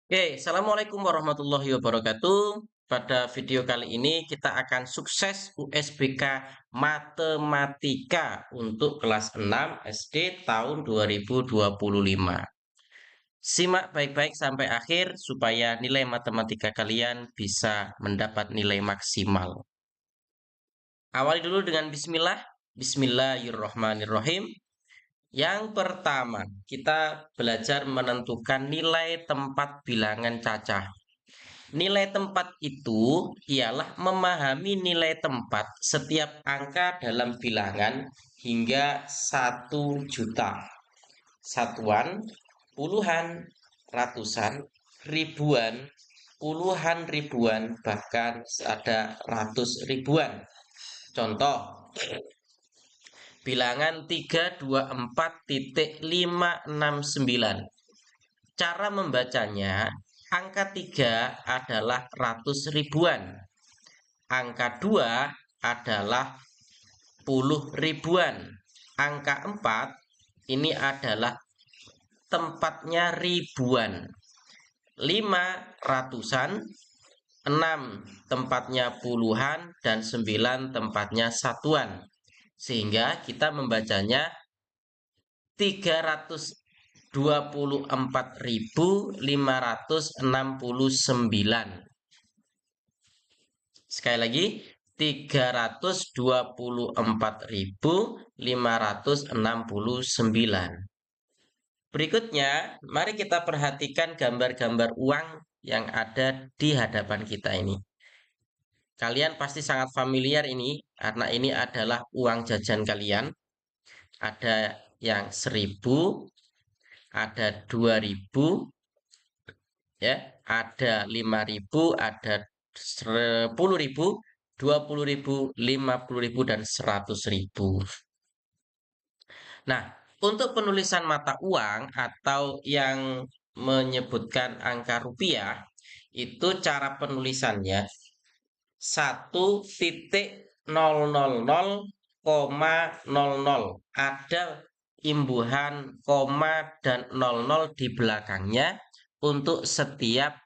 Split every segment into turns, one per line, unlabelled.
Oke, Assalamualaikum warahmatullahi wabarakatuh. Pada video kali ini kita akan sukses USBK Matematika untuk kelas 6 SD tahun 2025. Simak baik-baik sampai akhir supaya nilai matematika kalian bisa mendapat nilai maksimal. Awali dulu dengan bismillah. Bismillahirrahmanirrahim. Yang pertama, kita belajar menentukan nilai tempat bilangan cacah. Nilai tempat itu ialah memahami nilai tempat setiap angka dalam bilangan hingga 1 juta. Satuan, puluhan, ratusan, ribuan, puluhan ribuan, bahkan ada ratus ribuan. Contoh, bilangan 324.569. Cara membacanya, angka 3 adalah ratus ribuan. Angka 2 adalah puluh ribuan. Angka 4 ini adalah tempatnya ribuan. 5 ratusan, 6 tempatnya puluhan, dan 9 tempatnya satuan. Sehingga kita membacanya 324.569. Sekali lagi, 324.569. Berikutnya, mari kita perhatikan gambar-gambar uang yang ada di hadapan kita ini. Kalian pasti sangat familiar ini, karena ini adalah uang jajan kalian. Ada yang 1.000, ada 2.000, ya, ada 5.000, ada 10.000, 20.000, 50.000, dan 100.000. Nah, untuk penulisan mata uang atau yang menyebutkan angka rupiah, itu cara penulisannya 1.000,00. Ada imbuhan koma dan 00 di belakangnya untuk setiap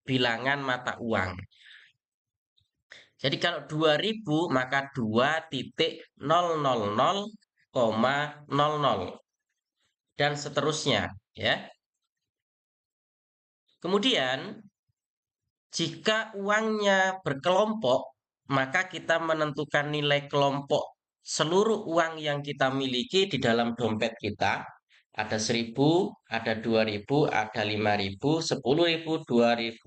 bilangan mata uang. Jadi kalau 2.000 maka 2.000,00 dan seterusnya, ya. Kemudian jika uangnya berkelompok, maka kita menentukan nilai kelompok seluruh uang yang kita miliki di dalam dompet kita. Ada 1.000, ada 2.000, ada 5.000, 10.000, 20.000,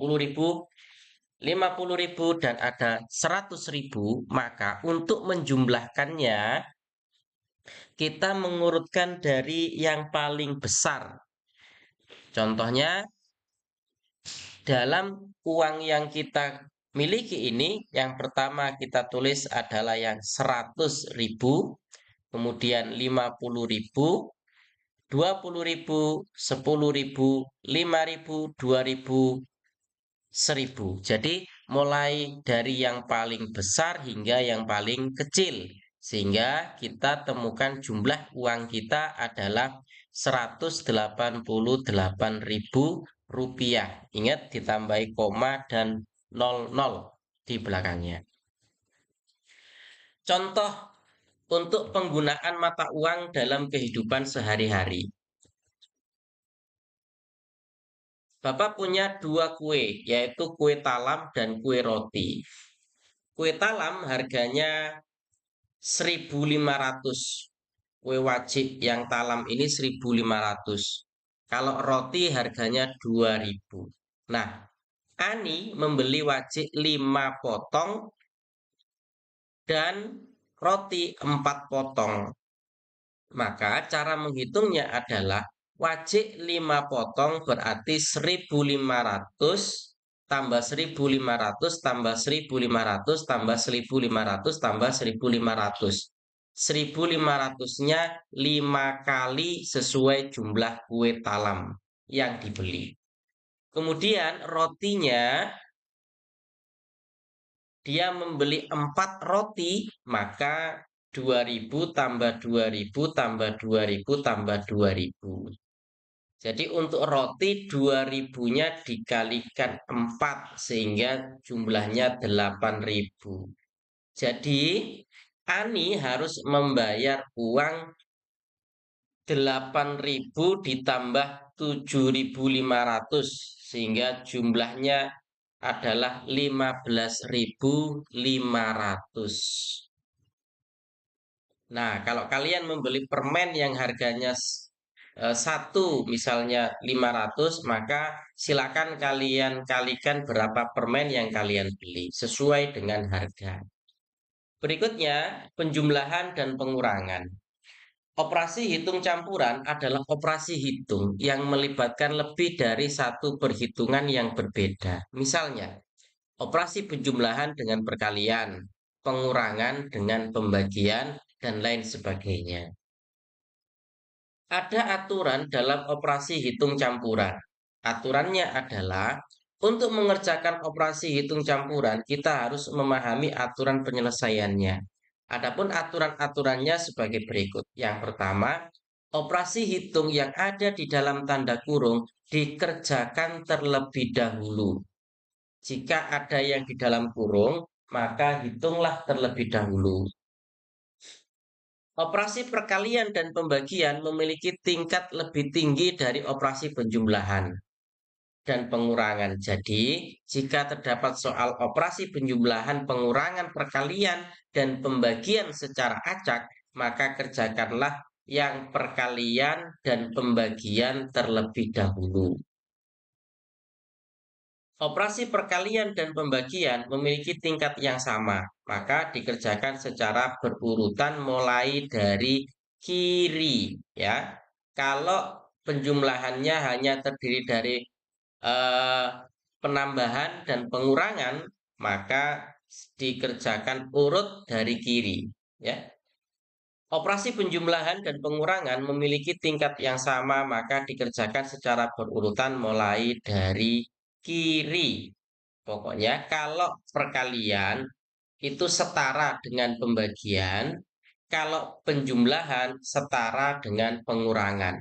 50.000, dan ada 100.000. Maka untuk menjumlahkannya, kita mengurutkan dari yang paling besar. Contohnya, dalam uang yang kita miliki ini, yang pertama kita tulis adalah yang 100.000, kemudian 50.000, 20.000, 10.000, 5.000, 2.000, 1.000. Jadi mulai dari yang paling besar hingga yang paling kecil, sehingga kita temukan jumlah uang kita adalah 188.000 rupiah. Ingat, ditambahi koma dan 00 di belakangnya. Contoh untuk penggunaan mata uang dalam kehidupan sehari-hari. Bapak punya 2 kue, yaitu kue talam dan kue roti. Kue talam harganya 1.500. Kue wajib yang talam ini 1.500. Kalau roti harganya 2.000. Nah, Ani membeli wajib 5 potong dan roti 4 potong. Maka cara menghitungnya adalah wajib 5 potong berarti 1.500 tambah 1.500 tambah 1.500 tambah 1.500 tambah 1.500. 1.500-nya 5 kali sesuai jumlah kue talam yang dibeli. Kemudian rotinya, dia membeli 4 roti, maka 2.000 tambah 2.000 tambah 2.000 tambah 2.000. Jadi untuk roti 2000-nya dikalikan 4 sehingga jumlahnya 8000. Jadi Ani harus membayar uang 8000 ditambah 7500 sehingga jumlahnya adalah 15.500. Nah, kalau kalian membeli permen yang harganya satu misalnya 500, maka silakan kalian kalikan berapa permen yang kalian beli sesuai dengan harga. Berikutnya, penjumlahan dan pengurangan. Operasi hitung campuran adalah operasi hitung yang melibatkan lebih dari satu perhitungan yang berbeda. Misalnya, operasi penjumlahan dengan perkalian, pengurangan dengan pembagian, dan lain sebagainya. Ada aturan dalam operasi hitung campuran. Aturannya adalah untuk mengerjakan operasi hitung campuran, kita harus memahami aturan penyelesaiannya. Adapun aturan-aturannya sebagai berikut. Yang pertama, operasi hitung yang ada di dalam tanda kurung dikerjakan terlebih dahulu. Jika ada yang di dalam kurung, maka hitunglah terlebih dahulu. Operasi perkalian dan pembagian memiliki tingkat lebih tinggi dari operasi penjumlahan dan pengurangan. Jadi, jika terdapat soal operasi penjumlahan, pengurangan, perkalian, dan pembagian secara acak, maka kerjakanlah yang perkalian dan pembagian terlebih dahulu. Operasi perkalian dan pembagian memiliki tingkat yang sama, maka dikerjakan secara berurutan mulai dari kiri, ya. Kalau penjumlahannya hanya terdiri dari penambahan dan pengurangan, maka dikerjakan urut dari kiri, ya. Operasi penjumlahan dan pengurangan memiliki tingkat yang sama, maka dikerjakan secara berurutan mulai dari kiri. Pokoknya kalau perkalian itu setara dengan pembagian, kalau penjumlahan setara dengan pengurangan.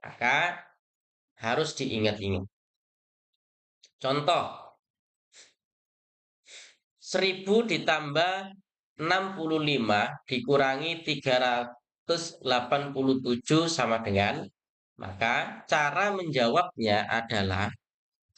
Maka harus diingat-ingat. Contoh, 1000 ditambah 65 dikurangi 387 sama dengan, maka cara menjawabnya adalah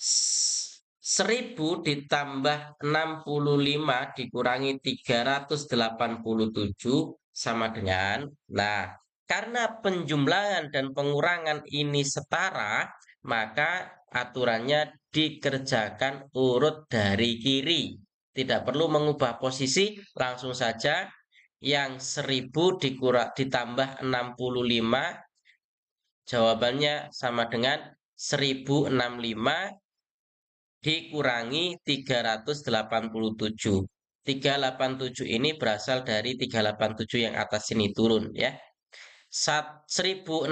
1000 ditambah 65 dikurangi 387 sama dengan, nah, karena penjumlahan dan pengurangan ini setara, maka aturannya dikerjakan urut dari kiri. Tidak perlu mengubah posisi, langsung saja yang 1000 ditambah 65, jawabannya sama dengan 1065 dikurangi 387. 387 ini berasal dari 387 yang atas ini turun, ya. 1065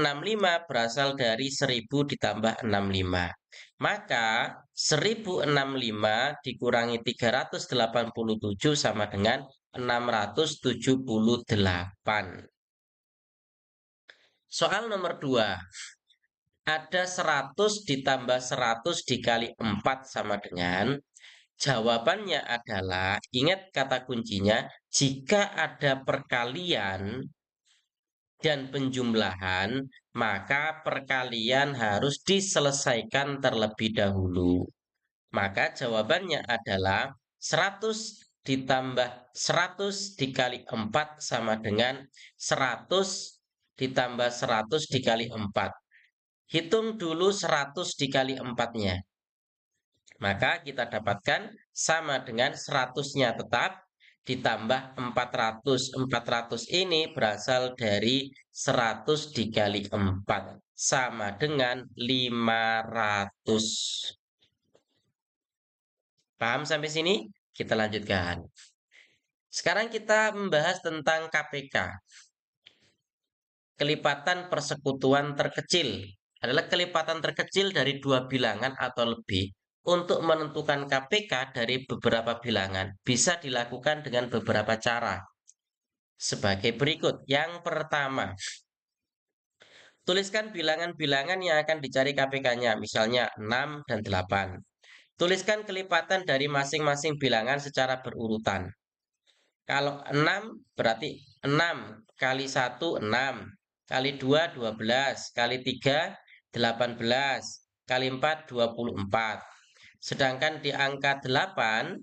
berasal dari 1000 ditambah 65. Maka 1065 dikurangi 387 sama dengan 678. Soal nomor 2. Ada 100 ditambah 100 dikali 4 sama dengan, jawabannya adalah, ingat kata kuncinya, jika ada perkalian dan penjumlahan, maka perkalian harus diselesaikan terlebih dahulu. Maka jawabannya adalah 100 ditambah 100 dikali 4 sama dengan 100 ditambah 100 dikali 4. Hitung dulu 100 dikali 4-nya. Maka kita dapatkan sama dengan 100-nya tetap ditambah 400. 400 ini berasal dari 100 dikali 4. Sama dengan 500. Paham sampai sini? Kita lanjutkan. Sekarang kita membahas tentang KPK. Kelipatan persekutuan terkecil adalah kelipatan terkecil dari dua bilangan atau lebih. Untuk menentukan KPK dari beberapa bilangan bisa dilakukan dengan beberapa cara. Sebagai berikut. Yang pertama, Tuliskan bilangan-bilangan yang akan dicari KPK-nya, misalnya 6 dan 8. Tuliskan kelipatan dari masing-masing bilangan secara berurutan. Kalau 6 berarti 6 kali 1 6, kali 2 12, kali 3 18, kali 4 24. Sedangkan di angka 8,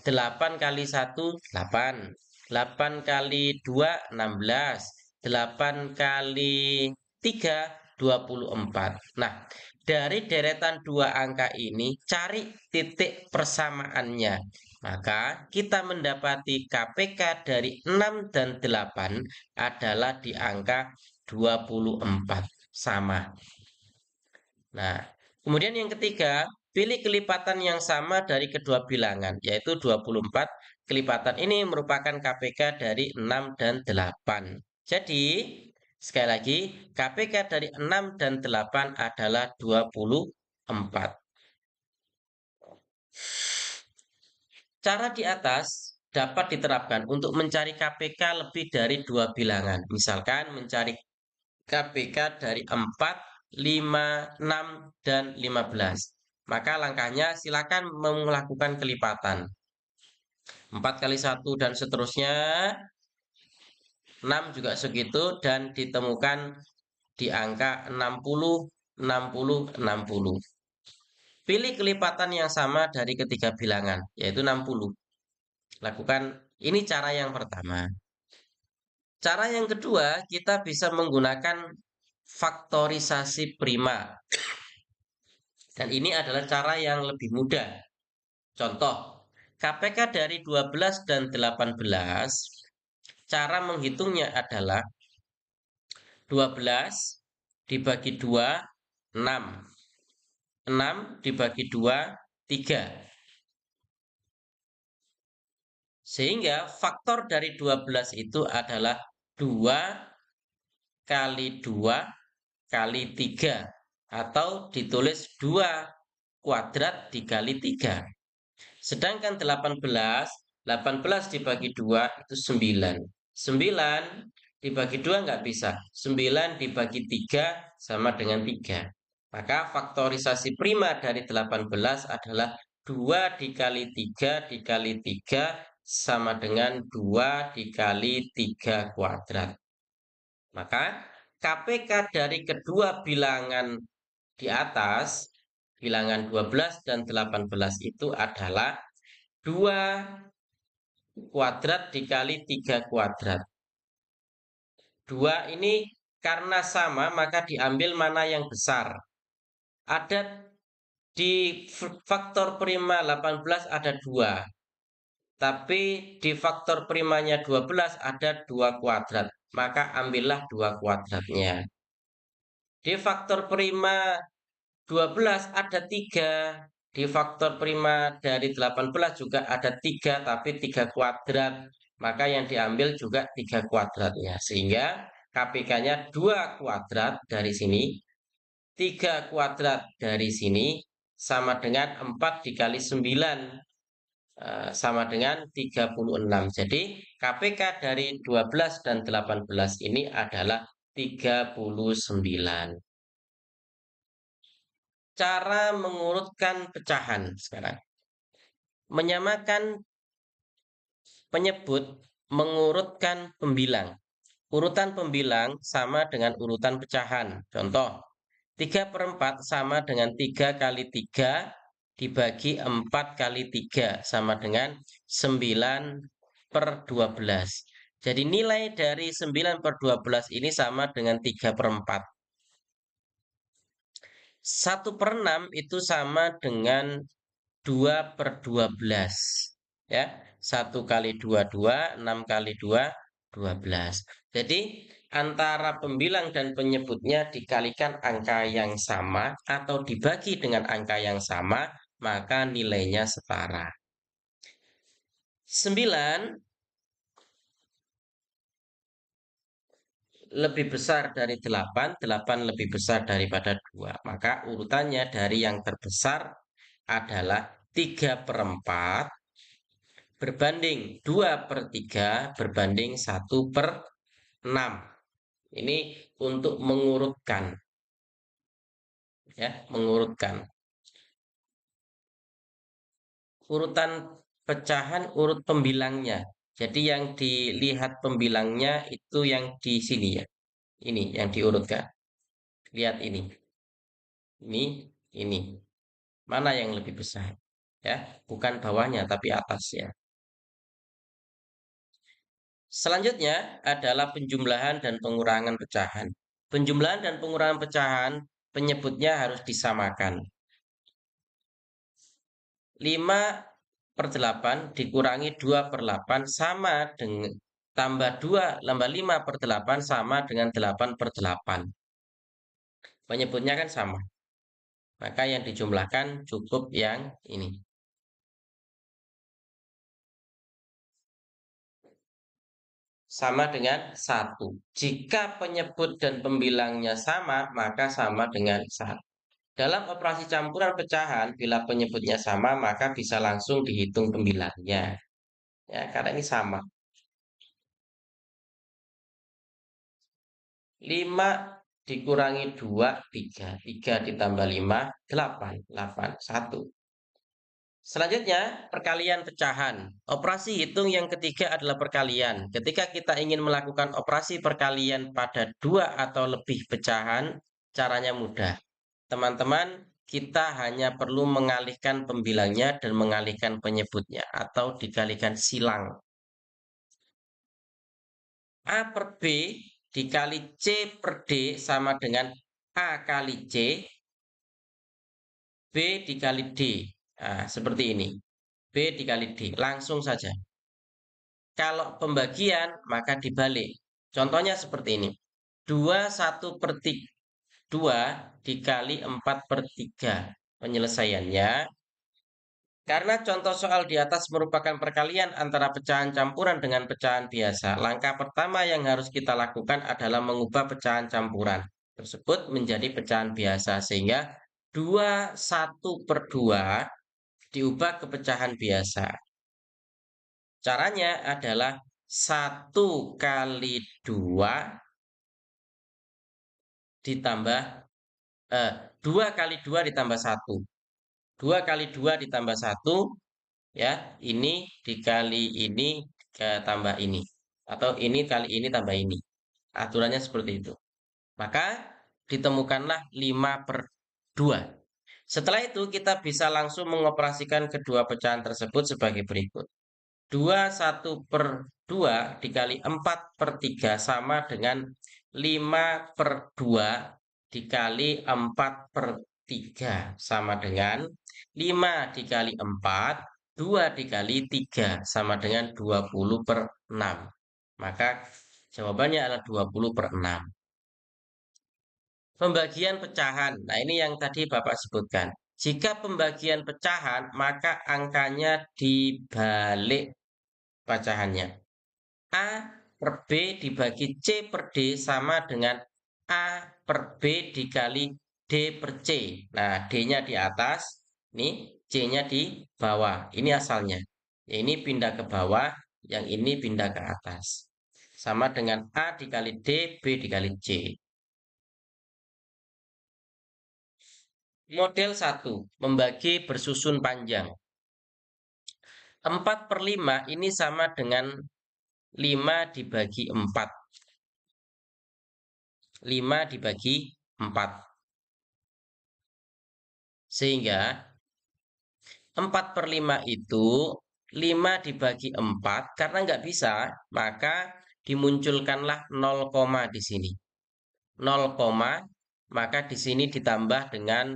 8 kali 1 8, 8 kali 2 16, 8 kali 3 24. Nah, dari deretan dua angka ini cari titik persamaannya. Maka kita mendapati KPK dari 6 dan 8 adalah di angka 24 sama. Nah, kemudian yang ketiga, pilih kelipatan yang sama dari kedua bilangan, yaitu 24. Kelipatan ini merupakan KPK dari 6 dan 8. Jadi, sekali lagi, KPK dari 6 dan 8 adalah 24. Cara di atas dapat diterapkan untuk mencari KPK lebih dari dua bilangan. Misalkan mencari KPK dari 4, 5, 6, dan 15. Maka langkahnya silakan melakukan kelipatan. 4 kali 1 dan seterusnya. 6 juga segitu dan ditemukan di angka 60, 60, 60. Pilih kelipatan yang sama dari ketiga bilangan, yaitu 60. Lakukan, ini cara yang pertama. Cara yang kedua, kita bisa menggunakan faktorisasi prima. Dan ini adalah cara yang lebih mudah. Contoh, KPK dari 12 dan 18, cara menghitungnya adalah 12 dibagi 2, 6. 6 dibagi 2, 3. Sehingga faktor dari 12 itu adalah 2 kali 2 kali 3. Atau ditulis 2 kuadrat dikali 3. Sedangkan 18 dibagi 2 itu 9. 9 dibagi 2 nggak bisa. 9 dibagi 3 sama dengan 3. Maka faktorisasi prima dari 18 adalah 2 dikali 3 dikali 3 sama dengan 2 dikali 3 kuadrat. Maka KPK dari kedua bilangan di atas, bilangan 12 dan 18 itu adalah 2 kuadrat dikali 3 kuadrat. 2 ini karena sama maka diambil mana yang besar. Ada di faktor prima 18 ada 2. Tapi di faktor primanya 12 ada 2 kuadrat. Maka ambillah 2 kuadratnya. Di faktor prima 12 ada 3. Di faktor prima dari 18 juga ada 3, tapi 3 kuadrat. Maka yang diambil juga 3 kuadratnya. Sehingga KPK-nya 2 kuadrat dari sini, 3 kuadrat dari sini, sama dengan 4 dikali 9. Sama dengan 36. Jadi KPK dari 12 dan 18 ini adalah 39. Cara mengurutkan pecahan sekarang. Menyamakan penyebut mengurutkan pembilang. Urutan pembilang sama dengan urutan pecahan. Contoh, 3/4 sama dengan 3 kali 3 dibagi 4 kali 3 sama dengan 9/12. Jadi nilai dari 9/12 ini sama dengan 3/4. 1/6 itu sama dengan 2/12. Ya, 1 kali 2, 2, 6 kali 2, 12. Jadi antara pembilang dan penyebutnya dikalikan angka yang sama atau dibagi dengan angka yang sama, maka nilainya setara. 9 lebih besar dari 8, 8 lebih besar daripada 2. Maka urutannya dari yang terbesar adalah 3/4 berbanding 2/3 berbanding 1/6. Ini untuk mengurutkan, ya, mengurutkan. Urutan pecahan urut pembilangnya. Jadi yang dilihat pembilangnya itu yang di sini ya. Ini yang diurutkan. Lihat ini. Ini. Mana yang lebih besar? Ya, bukan bawahnya tapi atasnya. Selanjutnya adalah penjumlahan dan pengurangan pecahan. Penjumlahan dan pengurangan pecahan penyebutnya harus disamakan. 5/8 dikurangi 2/8 sama dengan tambah 2 tambah 5/8 sama dengan 8/8. Penyebutnya kan sama. Maka yang dijumlahkan cukup yang ini. Sama dengan 1. Jika penyebut dan pembilangnya sama, maka sama dengan 1. Dalam operasi campuran pecahan, bila penyebutnya sama, maka bisa langsung dihitung pembilangnya. Ya, karena ini sama. 5 dikurangi 2, 3. 3 ditambah 5, 8. 8, 1. Selanjutnya, perkalian pecahan. Operasi hitung yang ketiga adalah perkalian. Ketika kita ingin melakukan operasi perkalian pada 2 atau lebih pecahan, caranya mudah. Teman-teman, kita hanya perlu mengalihkan pembilangnya dan mengalihkan penyebutnya atau dikalikan silang. A per B dikali C per D sama dengan A kali C, B dikali D. Nah, seperti ini. B dikali D. Langsung saja. Kalau pembagian, maka dibalik. Contohnya seperti ini. 2 dikali 4/3. Penyelesaiannya, karena contoh soal di atas merupakan perkalian antara pecahan campuran dengan pecahan biasa, langkah pertama yang harus kita lakukan adalah mengubah pecahan campuran tersebut menjadi pecahan biasa, sehingga 2/1/2 diubah ke pecahan biasa. Caranya adalah 1 kali 2 ditambah 2 kali 2 ditambah 1. 2 kali 2 ditambah 1, ya, ini dikali ini tambah ini. Atau ini kali ini tambah ini. Aturannya seperti itu. Maka ditemukanlah 5/2. Setelah itu kita bisa langsung mengoperasikan kedua pecahan tersebut sebagai berikut. 2/1/2 dikali 4/3 sama dengan 5/2 dikali 4/3 sama dengan 5 dikali 4, 2 dikali 3 sama dengan 20/6. Maka jawabannya adalah 20/6. Pembagian pecahan. Nah, ini yang tadi Bapak sebutkan. Jika pembagian pecahan, maka angkanya dibalik pecahannya. A per B dibagi C per D sama dengan A per B dikali D per C. Nah, D-nya di atas, nih C-nya di bawah. Ini asalnya. Ini pindah ke bawah, yang ini pindah ke atas. Sama dengan A dikali D, B dikali C. Model 1, membagi bersusun panjang. 4/5 ini sama dengan 5 dibagi 4. 5 dibagi 4. Sehingga 4/5 itu 5 dibagi 4. Karena nggak bisa, maka dimunculkanlah 0, di sini. 0, maka di sini ditambah dengan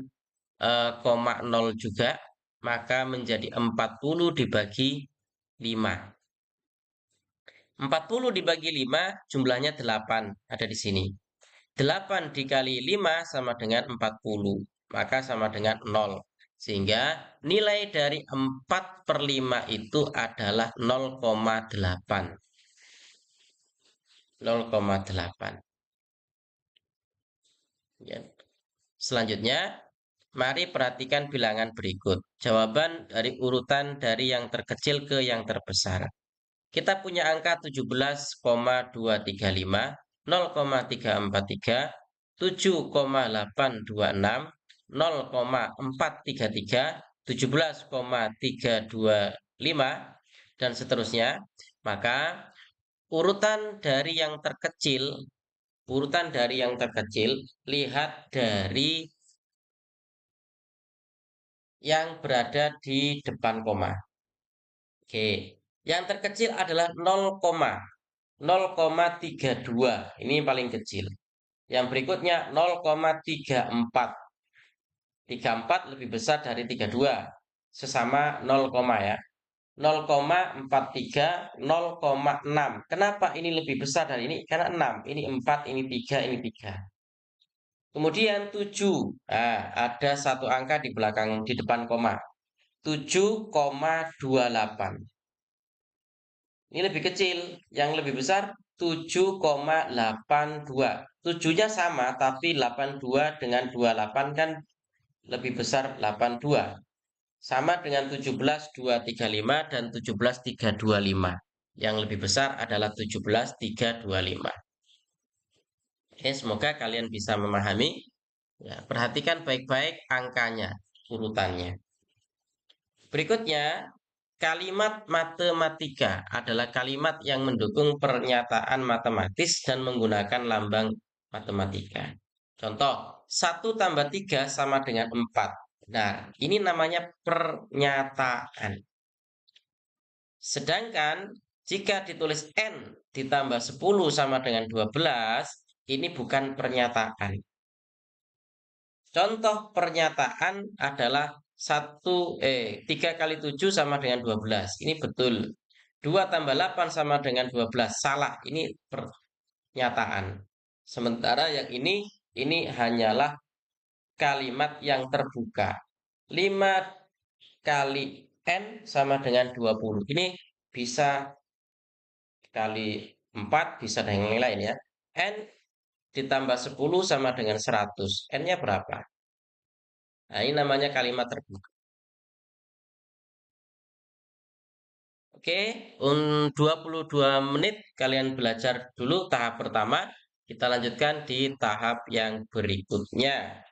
koma 0 juga. Maka menjadi 40 dibagi 5. 40 dibagi 5 jumlahnya 8, ada di sini. 8 dikali 5 sama dengan 40, maka sama dengan 0. Sehingga nilai dari 4/5 itu adalah 0,8. 0,8. Ya. Selanjutnya, mari perhatikan bilangan berikut. Jawaban dari urutan dari yang terkecil ke yang terbesar. Kita punya angka 17,235. 0,343, 7,826, 0,433, 17,325, dan seterusnya. Maka urutan dari yang terkecil, lihat dari yang berada di depan koma. Oke, yang terkecil adalah 0,32. Ini paling kecil. Yang berikutnya 0,34. 34 lebih besar dari 32. Sesama 0, ya. 0,43, 0,6. Kenapa ini lebih besar dari ini? Karena 6. Ini 4, ini 3, ini 3. Kemudian 7. Nah, ada satu angka di belakang, di depan koma. 7,28. Ini lebih kecil. Yang lebih besar 7,82. 7-nya sama, tapi 82 dengan 28 kan lebih besar 82. Sama dengan 17,235 dan 17,325. Yang lebih besar adalah 17,325. Oke, semoga kalian bisa memahami. Ya, perhatikan baik-baik angkanya, urutannya. Berikutnya, kalimat matematika adalah kalimat yang mendukung pernyataan matematis dan menggunakan lambang matematika. Contoh, 1 tambah 3 sama dengan 4. Nah, ini namanya pernyataan. Sedangkan jika ditulis N ditambah 10 sama dengan 12, ini bukan pernyataan. Contoh pernyataan adalah 3 kali 7 sama dengan 12. Ini betul. 2 tambah 8 sama dengan 12. Salah. Ini pernyataan. Sementara yang ini hanyalah kalimat yang terbuka. 5 kali N sama dengan 20. Ini bisa kali 4, bisa dengan yang lain, ya. N ditambah 10 sama dengan 100. N-nya berapa? Nah, ini namanya kalimat terbuka. Oke, 22 menit kalian belajar dulu tahap pertama. Kita lanjutkan di tahap yang berikutnya.